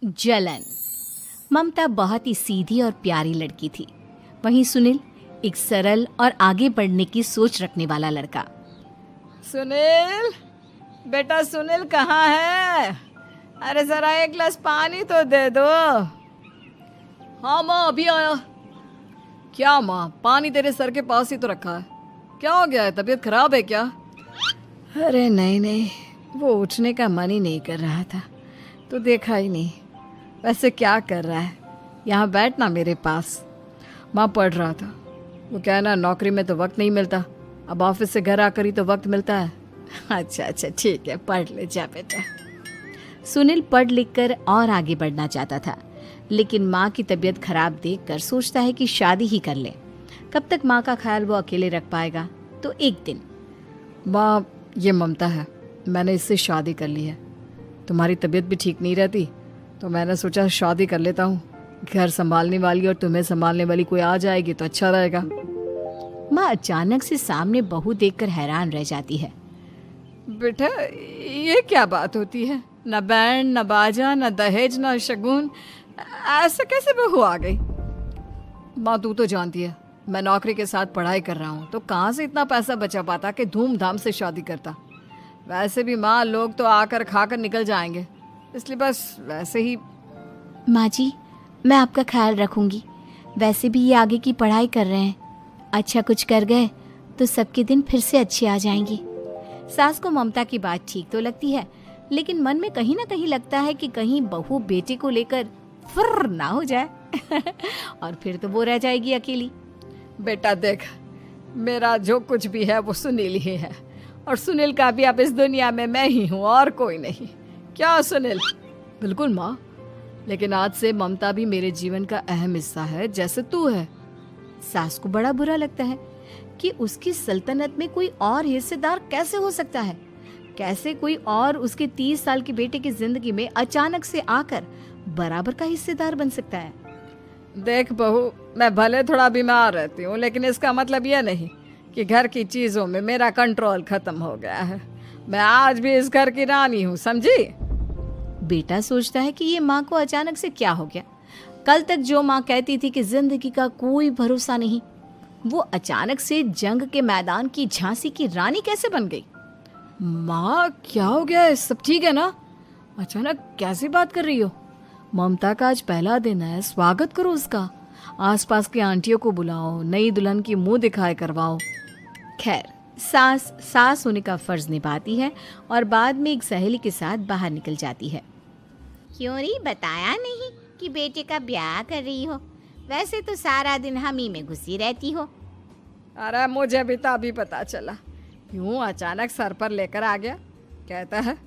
जलन। ममता बहुत ही सीधी और प्यारी लड़की थी, वहीं सुनील एक सरल और आगे बढ़ने की सोच रखने वाला लड़का। सुनील, बेटा सुनील कहाँ है? अरे जरा एक गिलास पानी तो दे दो। हाँ माँ, अभी आया। क्या माँ, पानी तेरे सर के पास ही तो रखा है, क्या हो गया है? तबीयत खराब है क्या? अरे नहीं नहीं, वो उठने का मन ही नहीं कर रहा था तो देखा ही नहीं। वैसे क्या कर रहा है? यहाँ बैठना मेरे पास। माँ पढ़ रहा था। वो कहना नौकरी में तो वक्त नहीं मिलता, अब ऑफिस से घर आकर ही तो वक्त मिलता है। अच्छा अच्छा ठीक है, पढ़ ले जा बेटा। सुनील पढ़ लिख कर और आगे बढ़ना चाहता था, लेकिन माँ की तबीयत खराब देखकर सोचता है कि शादी ही कर ले। कब तक माँ का ख्याल वो अकेले रख पाएगा? तो एक दिन, माँ ये ममता है, मैंने इससे शादी कर ली है। तुम्हारी तबीयत भी ठीक नहीं रहती तो मैंने सोचा शादी कर लेता हूँ। घर संभालने वाली और तुम्हें संभालने वाली कोई आ जाएगी तो अच्छा रहेगा। माँ अचानक से सामने बहू देखकर हैरान रह जाती है। बेटा ये क्या बात होती है? न बैंड, न बाजा, न दहेज, न शगुन, ऐसे कैसे बहू आ गई? माँ तू तो जानती है मैं नौकरी के साथ पढ़ाई कर रहा हूँ, तो कहाँ से इतना पैसा बचा पाता कि धूमधाम से शादी करता। वैसे भी माँ लोग तो आकर खाकर निकल जाएंगे, इसलिए बस वैसे ही। माँ जी, मैं आपका ख्याल रखूंगी। वैसे भी ये आगे की पढ़ाई कर रहे हैं, अच्छा कुछ कर गए तो सबके दिन फिर से अच्छे आ जाएंगे। सास को ममता की बात ठीक तो लगती है, लेकिन मन में कहीं ना कहीं लगता है कि कहीं बहू बेटे को लेकर फुर्र ना हो जाए और फिर तो वो रह जाएगी अकेली। बेटा देख, मेरा जो कुछ भी है वो सुनील ही है, और सुनील का भी अब इस दुनिया में मैं ही हूँ और कोई नहीं। क्या सुनील? बिल्कुल माँ, लेकिन आज से ममता भी मेरे जीवन का अहम हिस्सा है, जैसे तू है। सास को बड़ा बुरा लगता है कि उसकी सल्तनत में कोई और हिस्सेदार कैसे हो सकता है। कैसे कोई और उसके 30 साल के बेटे की जिंदगी में अचानक से आकर बराबर का हिस्सेदार बन सकता है। देख बहू, मैं भले थोड़ा बीमार रहती हूँ, लेकिन इसका मतलब यह नहीं कि घर की चीजों में मेरा कंट्रोल खत्म हो गया है। मैं आज भी इस घर की रानी हूँ, समझी? बेटा सोचता है कि ये माँ को अचानक से क्या हो गया। कल तक जो माँ कहती थी कि जिंदगी का कोई भरोसा नहीं, वो अचानक से जंग के मैदान की झांसी की रानी कैसे बन गई? माँ क्या हो गया है? सब ठीक है ना? अचानक कैसी बात कर रही हो? ममता का आज पहला दिन है, स्वागत करो उसका। आसपास की आंटियों को बुलाओ, नई दुल्हन की मुंह दिखाए करवाओ। खैर, सास होने का फर्ज निभाती है और बाद में एक सहेली के साथ बाहर निकल जाती है। क्यों नहीं बताया नहीं कि बेटे का ब्याह कर रही हो? वैसे तो सारा दिन हम ही में घुसी रहती हो। अरे मुझे भी तो अभी पता चला, यूं अचानक सर पर लेकर आ गया। कहता है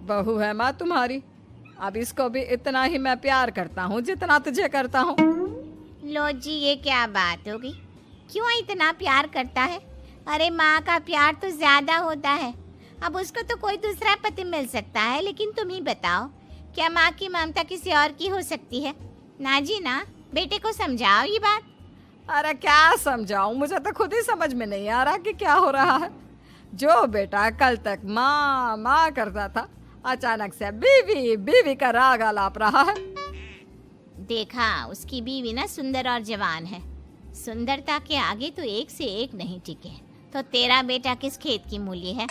बहू है माँ तुम्हारी, अब इसको भी इतना ही मैं प्यार करता हूँ जितना तुझे करता हूँ। लो जी, ये क्या बात होगी? क्यों इतना प्यार करता है? अरे माँ का प्यार तो ज्यादा होता है। अब उसको तो कोई दूसरा पति मिल सकता है, लेकिन तुम ही बताओ, क्या माँ की ममता किसी और की हो सकती है? ना जी ना, बेटे को समझाओ ये बात। अरे क्या समझाऊं, मुझे तो खुद ही समझ में नहीं आ रहा कि क्या हो रहा है। जो बेटा कल तक माँ माँ करता था, अचानक से बीवी बीवी का राग आलाप रहा है। देखा, उसकी बीवी ना सुंदर और जवान है। सुंदरता के आगे तो एक से एक नहीं टिके, तो तेरा बेटा किस खेत की मूली है?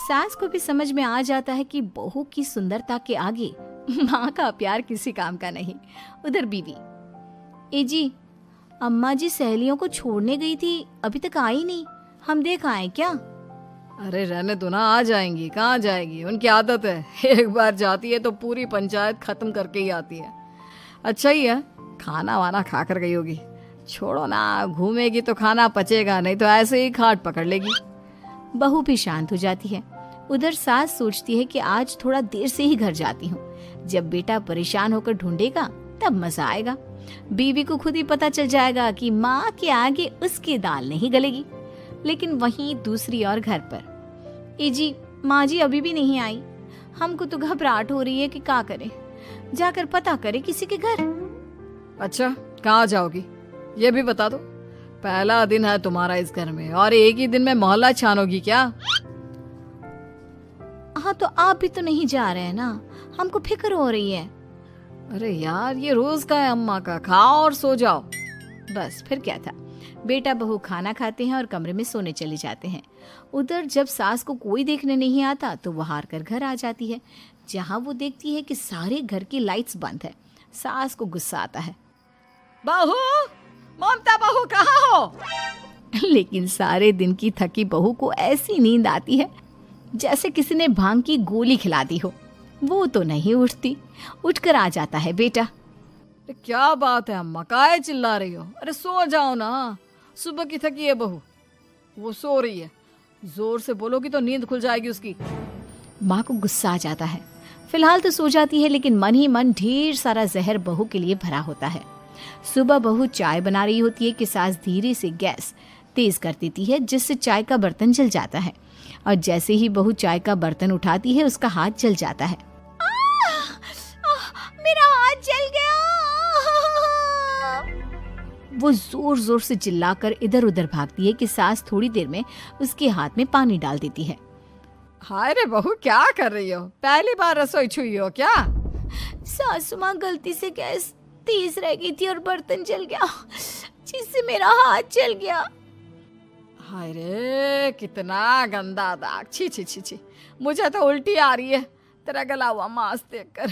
सास को भी समझ में आ जाता है कि बहू की सुंदरता के आगे माँ का प्यार किसी काम का नहीं। उधर बीवी, ए जी, अम्मा जी सहेलियों को छोड़ने गई थी, अभी तक आई नहीं, हम देख आए क्या? अरे रहने दो ना, आ जाएंगी। कहाँ जाएगी, उनकी आदत है, एक बार जाती है तो पूरी पंचायत खत्म करके ही आती है। अच्छा ही है, खाना वाना खा कर गई होगी। छोड़ो ना, घूमेगी तो खाना पचेगा नहीं तो ऐसे ही खाट पकड़ लेगी। बहू भी शांत हो जाती है। उधर सास सोचती है कि आज थोड़ा देर से ही घर जाती हूँ, जब बेटा परेशान होकर ढूंढेगा तब मजा आएगा। बीवी को खुद ही पता चल जाएगा कि माँ के आगे उसकी दाल नहीं गलेगी। लेकिन वहीं दूसरी ओर घर पर, ए जी, माँ जी अभी भी नहीं आई, हमको तो घबराहट हो रही है कि क्या करें, जाकर पता करें किसी के घर। अच्छा, कहाँ जाओगी ये भी बता दो। पहला दिन है तुम्हारा इस घर में और एक ही दिन में मोहल्ला छानोगी क्या? हाँ, तो आप भी तो नहीं जा रहे हैं ना, हमको फिक्र हो रही है। अरे यार, ये रोज का है अम्मा का, खाओ और सो जाओ। बस फिर क्या था। बेटा बहू खाना खाते हैं और कमरे में सोने चले जाते हैं। उधर जब सास को कोई देखने नहीं आता तो वो हार कर घर आ जाती है, जहाँ वो देखती है कि सारे घर की लाइट्स बंद है। सास को गुस्सा आता है। बहू, ममता बहू कहाँ हो? लेकिन सारे दिन की थकी बहू को ऐसी नींद आती है जैसे किसी ने भांग की गोली खिला दी हो। वो तो नहीं उठती। उठकर आ जाता है बेटा। अरे क्या बात है अम्मा, काहे चिल्ला रही हो? अरे सो जाओ ना, सुबह की थकी है बहू, वो सो रही है। जोर से बोलोगी तो नींद खुल जाएगी उसकी। माँ को गुस्सा आ जाता है। फिलहाल तो सो जाती है, लेकिन मन ही मन ढेर सारा जहर बहू के लिए भरा होता है। सुबह बहू चाय बना रही होती है कि सास धीरे से गैस तेज कर देती है, जिससे चाय का बर्तन जल जाता है। और जैसे ही बहू चाय का बर्तन उठाती है उसका हाथ जल जाता है। मेरा हाथ जल गया। वो जोर जोर से चिल्लाकर इधर उधर भागती है कि सास थोड़ी देर में उसके हाथ में पानी डाल देती है। हाय रे बहू, क्या कर रही हो? पहली बार रसोई छुई हो क्या? सासू माँ गलती से गैस तेज रह गई थी और बर्तन जल गया, जिससे मेरा हाथ जल गया। हाय रे, कितना गंदा दाग। छी छी छी छी, मुझे तो उल्टी आ रही है तेरा गला हुआ मांस देखकर।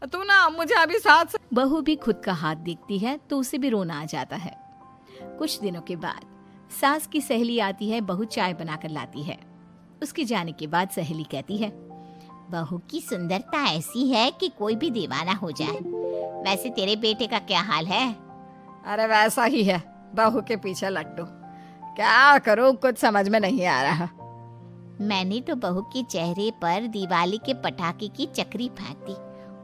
तू ना मुझे अभी साथ से। बहू भी खुद का हाथ देखती है तो उसे भी रोना आ जाता है। कुछ दिनों के बाद सास की सहेली आती है, बहू चाय बनाकर लाती है। उसके जाने के बाद सहेली कहती है, बहू की सुंदरता ऐसी है कि कोई भी दीवाना हो जाए। वैसे तेरे बेटे का क्या हाल है? अरे वैसा ही है, बहू के पीछे लट्टू। क्या करूं, कुछ समझ में नहीं आ रहा। मैंने तो बहू के चेहरे पर दिवाली के पटाखे की चक्री फेंक दी,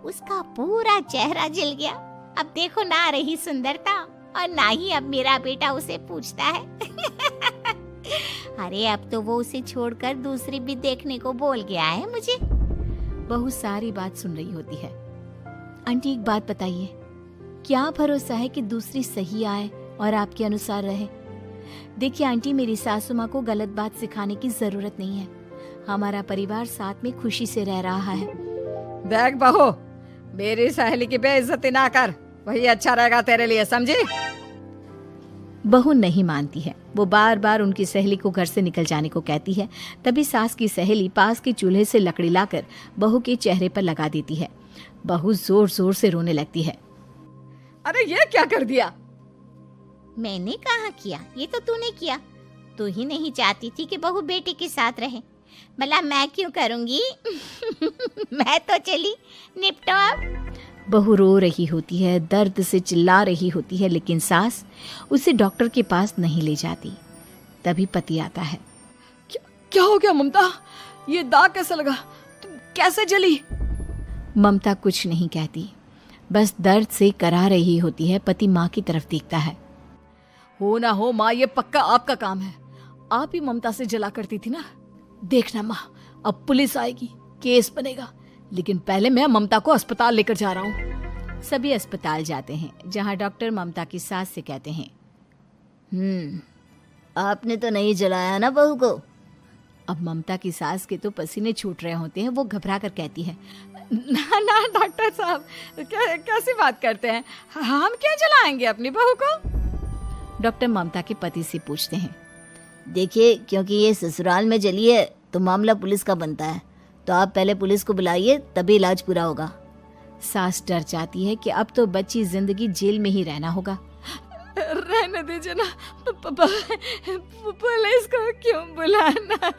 उसका पूरा चेहरा जल गया। अब देखो ना रही सुंदरता, और ना ही अब मेरा बेटा उसे पूछता है। अरे अब तो वो उसे छोड़कर दूसरी भी देखने को बोल गया है मुझे। बहू सारी बात सुन रही होती है। आंटी एक बात बताइए, क्या भरोसा है कि दूसरी सही आए और आपके अनुसार रहे? देखिए आंटी, मेरी सासू माँ को गलत बात सिखाने की जरूरत नहीं है। हमारा परिवार साथ में खुशी से रह रहा है। देख बहू, मेरी सहेली की बेइज्जती ना कर, वही अच्छा रहेगा तेरे लिए, समझी? बहू नहीं मानती है। वो बार बार उनकी सहेली को घर से निकल जाने को कहती है। तभी सास की सहेली पास के चूल्हे से लकड़ी लाकर बहू के चेहरे पर लगा देती है। बहू जोर जोर से रोने लगती है। अरे ये क्या कर दिया? मैंने कहा किया, ये तो तूने किया। तू ही नहीं चाहती थी कि बहू बेटे के साथ रहे, भला मैं क्यों करूंगी? मैं तो चली, निपटो अब। बहू रो रही होती है, दर्द से चिल्ला रही होती है, लेकिन सास उसे डॉक्टर के पास नहीं ले जाती। तभी पति आता है। क्या हो गया ममता? ये दाग कैसे लगा? तुम कैसे जली? ममता कुछ नहीं कहती, बस दर्द से करा रही होती है। पति माँ की तरफ देखता है। हो ना हो माँ, ये पक्का आपका काम है। आप ही ममता से जला करती थी ना। देखना माँ, अब पुलिस आएगी, केस बनेगा, लेकिन पहले मैं ममता को अस्पताल लेकर जा रहा हूँ। सभी अस्पताल जाते हैं, जहाँ डॉक्टर ममता की सास से कहते हैं, आपने तो नहीं जलाया ना बहू को? अब ममता की सास के तो पसीने छूट रहे होते हैं। वो घबरा कर कहती है, ना ना डॉक्टर साहब, कैसी बात करते हैं? हम क्यों जलाएंगे अपनी बहू को? डॉक्टर ममता के पति से पूछते हैं। देखिए, क्योंकि ये ससुराल में जली है तो मामला पुलिस का बनता है, तो आप पहले पुलिस को बुलाइए, तभी इलाज पूरा होगा। सास डर जाती है कि अब तो बच्ची जिंदगी जेल में ही रहना होगा। रहने दीजिए ना, पुलिस को क्यों बुलाना?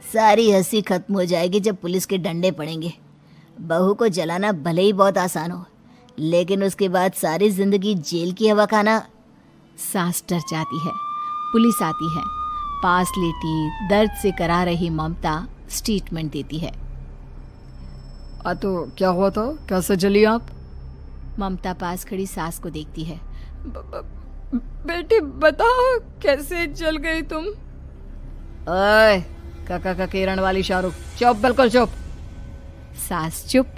सारी हंसी खत्म हो जाएगी जब पुलिस के डंडे पड़ेंगे। बहू को जलाना भले ही बहुत आसान हो, लेकिन उसके बाद सारी जिंदगी जेल की हवा खाना। सास डर जाती है। पुलिस आती है। पास लेटी दर्द से करा रही ममता स्टेटमेंट देती है। तो क्या हुआ था? कैसे जली आप? ममता पास खड़ी सास को देखती है। बेटी बताओ, कैसे जल गई तुम? ओए, काका का किरण वाली शाहरुख, चुप, बिल्कुल चुप। सास चुप।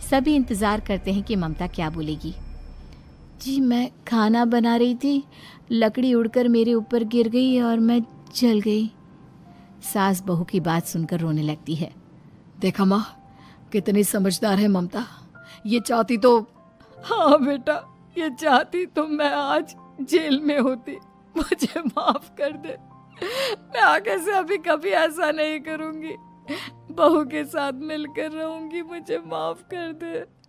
सभी इंतजार करते हैं कि ममता क्या बोलेगी। जी मैं खाना बना रही थी, लकड़ी उड़कर मेरे ऊपर गिर गई और मैं जल गई। सास बहू की बात सुनकर रोने लगती है। देखा माँ, कितनी समझदार है ममता। ये चाहती तो, हाँ बेटा, ये चाहती तो मैं आज जेल में होती। मुझे माफ कर दे। मैं आगे से अभी कभी ऐसा नहीं करूंगी। बहू के साथ मिलकर रहूंगी। मुझे माफ कर दे।